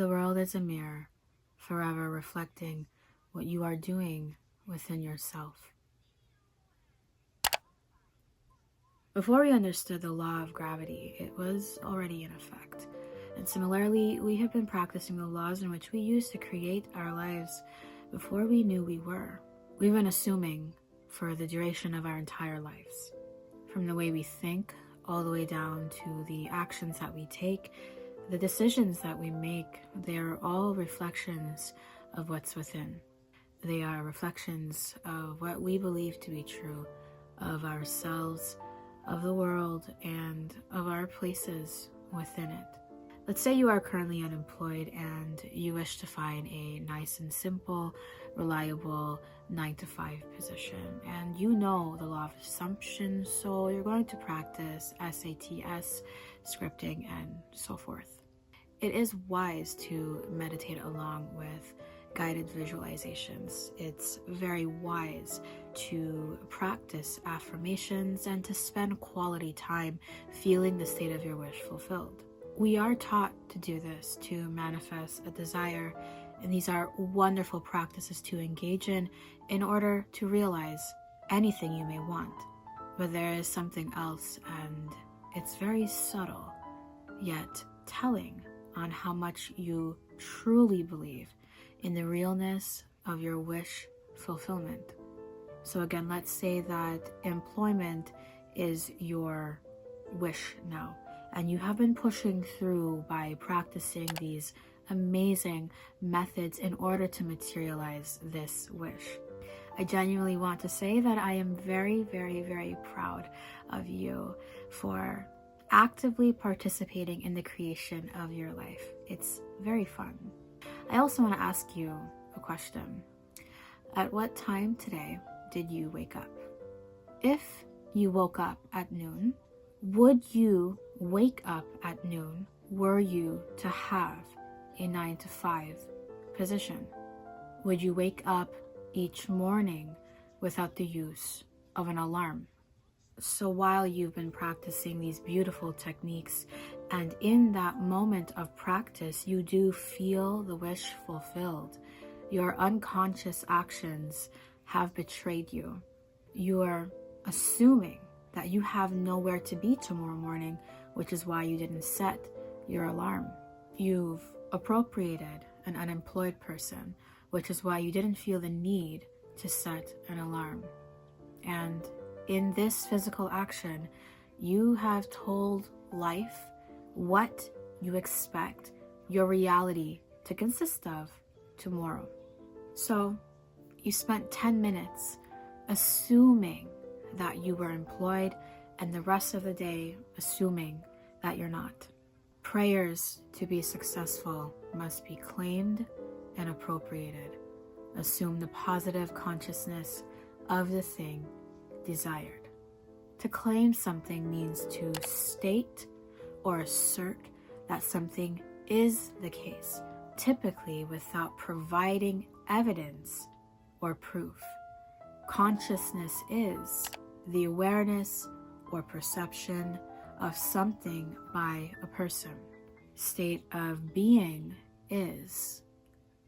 The world is a mirror, forever reflecting what you are doing within yourself. Before we understood the law of gravity, it was already in effect. And similarly, we have been practicing the laws in which we use to create our lives before we knew we were. We've been assuming for the duration of our entire lives. From the way we think, all the way down to the actions that we take, the decisions that we make, they are all reflections of what's within. They are reflections of what we believe to be true of ourselves, of the world, and of our places within it. Let's say you are currently unemployed and you wish to find a nice and simple, reliable 9-to-5 position. And you know the law of assumption, so you're going to practice SATs, scripting, and so forth. It is wise to meditate along with guided visualizations. It's very wise to practice affirmations and to spend quality time feeling the state of your wish fulfilled. We are taught to do this, to manifest a desire, and these are wonderful practices to engage in order to realize anything you may want. But there is something else, and it's very subtle, yet telling on how much you truly believe in the realness of your wish fulfillment. So again, let's say that employment is your wish now, and you have been pushing through by practicing these amazing methods in order to materialize this wish. I genuinely want to say that I am very, very, very proud of you for actively participating in the creation of your life. It's very fun. I also want to ask you a question. At what time today did you wake up? If you woke up at noon, would you wake up at noon were you to have a 9-to-5 position? Would you wake up each morning without the use of an alarm? So while you've been practicing these beautiful techniques, and in that moment of practice, you do feel the wish fulfilled, your unconscious actions have betrayed you. You are assuming that you have nowhere to be tomorrow morning, which is why you didn't set your alarm. You've appropriated an unemployed person, which is why you didn't feel the need to set an alarm. And in this physical action, you have told life what you expect your reality to consist of tomorrow. So you spent 10 minutes assuming that you were employed, and the rest of the day assuming that you're not. Prayers to be successful must be claimed and appropriated. Assume the positive consciousness of the thing desired. To claim something means to state or assert that something is the case, typically without providing evidence or proof. Consciousness is the awareness or perception of something by a person. State of being is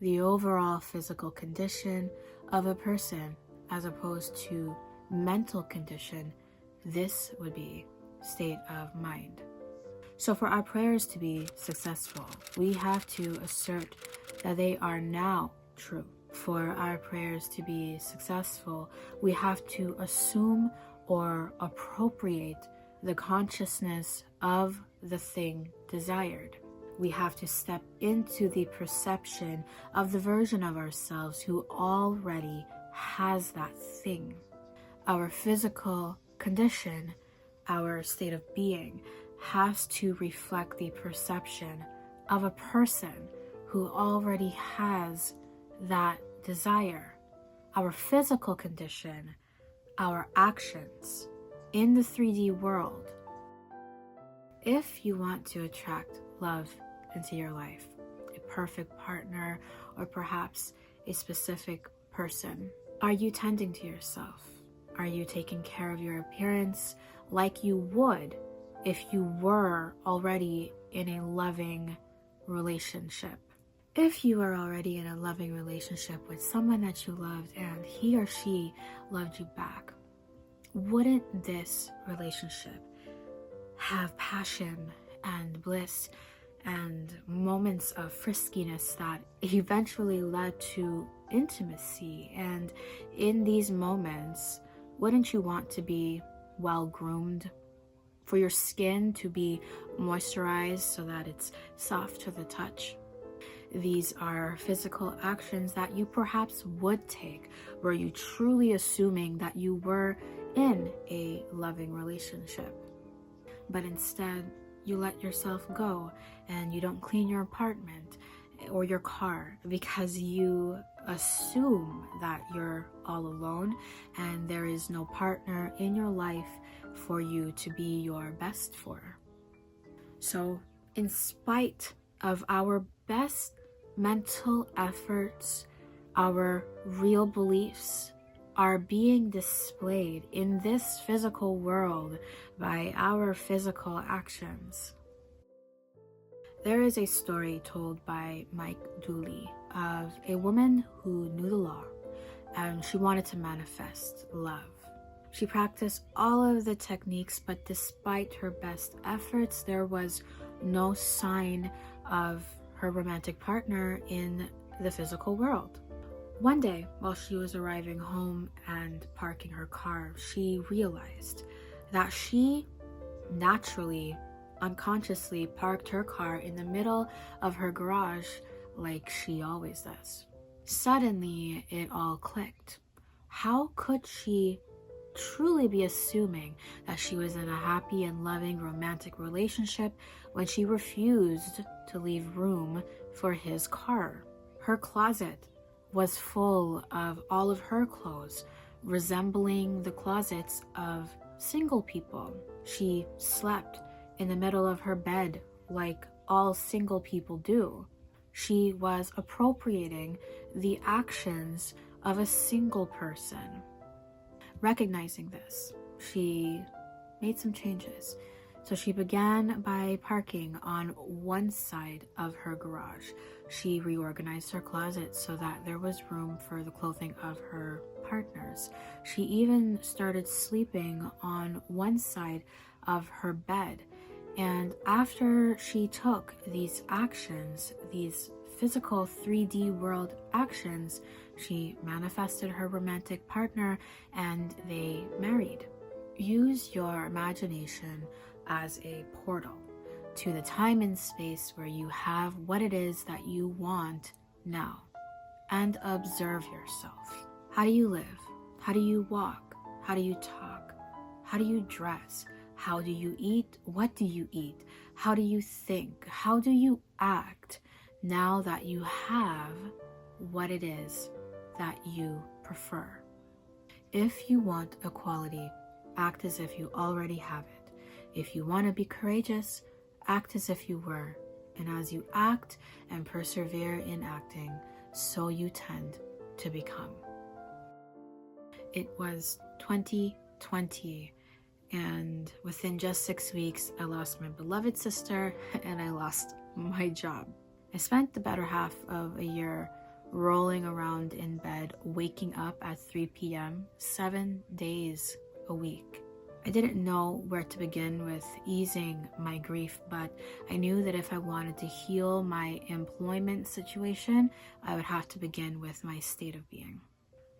the overall physical condition of a person as opposed to mental condition. This would be state of mind. So for our prayers to be successful, we have to assert that they are now true. For our prayers to be successful, we have to assume or appropriate the consciousness of the thing desired. We have to step into the perception of the version of ourselves who already has that thing. Our physical condition, our state of being, has to reflect the perception of a person who already has that desire. Our physical condition, our actions in the 3D world. If you want to attract love into your life, a perfect partner, or perhaps a specific person, are you tending to yourself? Are you taking care of your appearance like you would if you were already in a loving relationship? If you are already in a loving relationship with someone that you loved and he or she loved you back, wouldn't this relationship have passion and bliss and moments of friskiness that eventually led to intimacy? And in these moments, wouldn't you want to be well groomed, for your skin to be moisturized so that it's soft to the touch? These are physical actions that you perhaps would take were you truly assuming that you were in a loving relationship. But instead, you let yourself go and you don't clean your apartment or your car because you assume that you're all alone and there is no partner in your life for you to be your best for. So, in spite of our best mental efforts, our real beliefs are being displayed in this physical world by our physical actions. There is a story told by Mike Dooley of a woman who knew the law and she wanted to manifest love. She practiced all of the techniques, but despite her best efforts, there was no sign of her romantic partner in the physical world. One day, while she was arriving home and parking her car, she realized that she naturally, unconsciously parked her car in the middle of her garage like she always does. Suddenly, it all clicked. How could she truly be assuming that she was in a happy and loving romantic relationship when she refused to leave room for his car? Her closet was full of all of her clothes, resembling the closets of single people. She slept in the middle of her bed like all single people do. She was appropriating the actions of a single person. Recognizing this, she made some changes. So she began by parking on one side of her garage. She reorganized her closet so that there was room for the clothing of her partners. She even started sleeping on one side of her bed. And after she took these actions, these physical 3D world actions, she manifested her romantic partner and they married. Use your imagination as a portal to the time and space where you have what it is that you want now, and observe yourself. How do you live? How do you walk? How do you talk? How do you dress? How do you eat? What do you eat? How do you think? How do you act now that you have what it is that you prefer? If you want equality, act as if you already have it. If you want to be courageous, act as if you were. And as you act and persevere in acting, so you tend to become. It was 2020, and within just 6 weeks, I lost my beloved sister and I lost my job. I spent the better half of a year rolling around in bed, waking up at 3 p.m., 7 days a week. I didn't know where to begin with easing my grief, but I knew that if I wanted to heal my employment situation, I would have to begin with my state of being.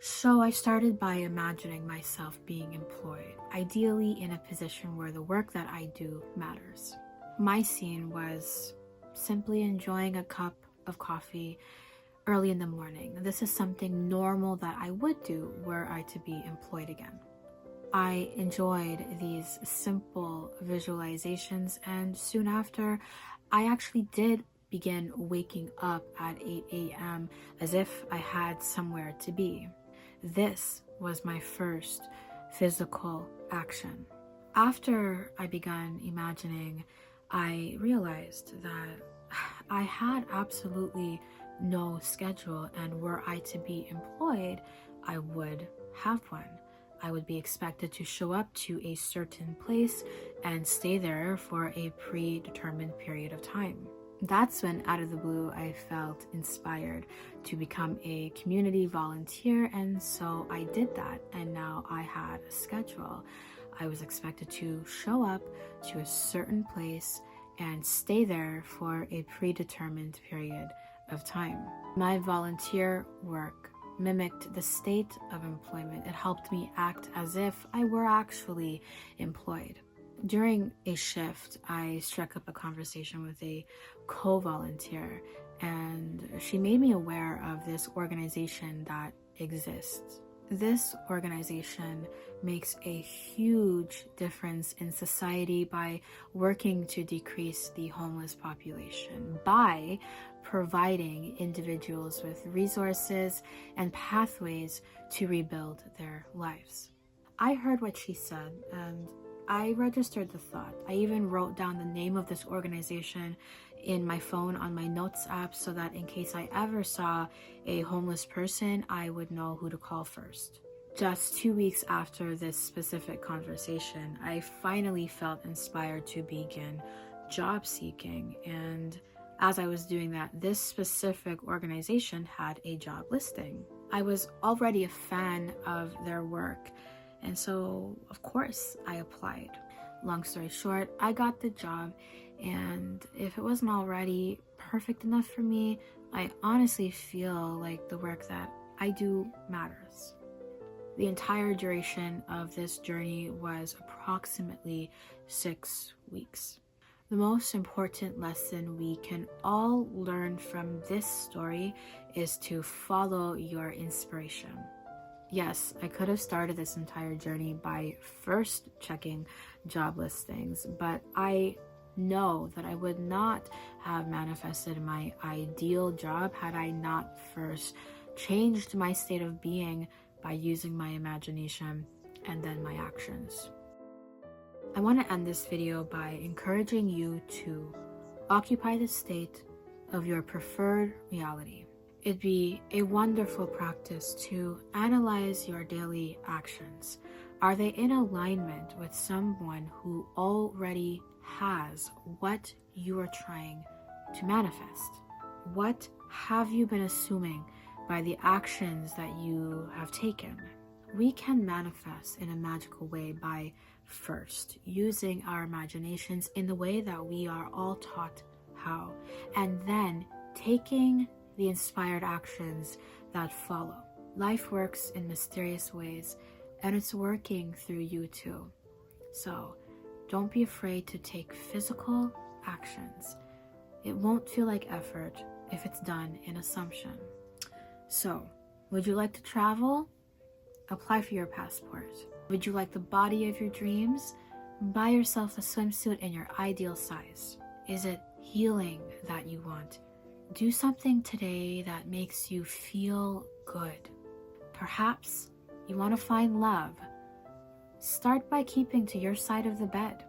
So I started by imagining myself being employed, ideally in a position where the work that I do matters. My scene was simply enjoying a cup of coffee early in the morning. This is something normal that I would do were I to be employed again. I enjoyed these simple visualizations, and soon after, I actually did begin waking up at 8 a.m. as if I had somewhere to be. This was my first physical action. After I began imagining, I realized that I had absolutely no schedule, and were I to be employed, I would have one. I would be expected to show up to a certain place and stay there for a predetermined period of time. That's when, out of the blue, I felt inspired to become a community volunteer, and so I did that. And now I had a schedule. I was expected to show up to a certain place and stay there for a predetermined period of time. My volunteer work mimicked the state of employment. It helped me act as if I were actually employed. During a shift, I struck up a conversation with a co-volunteer, and she made me aware of this organization that exists. This organization makes a huge difference in society by working to decrease the homeless population, by providing individuals with resources and pathways to rebuild their lives. I heard what she said, and I registered the thought. I even wrote down the name of this organization in my phone on my notes app so that in case I ever saw a homeless person, I would know who to call first. Just 2 weeks after this specific conversation, I finally felt inspired to begin job seeking. And as I was doing that, this specific organization had a job listing. I was already a fan of their work, and so, of course, I applied. Long story short, I got the job, and if it wasn't already perfect enough for me, I honestly feel like the work that I do matters. The entire duration of this journey was approximately 6 weeks. The most important lesson we can all learn from this story is to follow your inspiration. Yes, I could have started this entire journey by first checking job listings, but I know that I would not have manifested my ideal job had I not first changed my state of being by using my imagination and then my actions. I want to end this video by encouraging you to occupy the state of your preferred reality. It'd be a wonderful practice to analyze your daily actions. Are they in alignment with someone who already has what you are trying to manifest? What have you been assuming by the actions that you have taken? We can manifest in a magical way by first using our imaginations in the way that we are all taught how, and then taking the inspired actions that follow. Life works in mysterious ways, and it's working through you too. So don't be afraid to take physical actions. It won't feel like effort if it's done in assumption. So, would you like to travel? Apply for your passport. Would you like the body of your dreams? Buy yourself a swimsuit in your ideal size. Is it healing that you want? Do something today that makes you feel good. Perhaps you want to find love. Start by keeping to your side of the bed.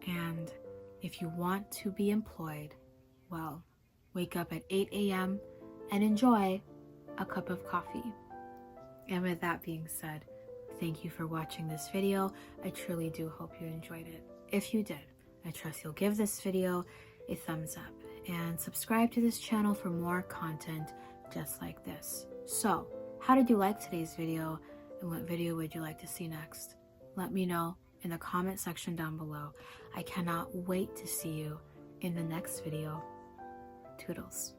And if you want to be employed, well, wake up at 8 a.m. and enjoy a cup of coffee. And with that being said, thank you for watching this video. I truly do hope you enjoyed it. If you did, I trust you'll give this video a thumbs up and subscribe to this channel for more content just like this. So, how did you like today's video, and what video would you like to see next? Let me know in the comment section down below. I cannot wait to see you in the next video. Toodles.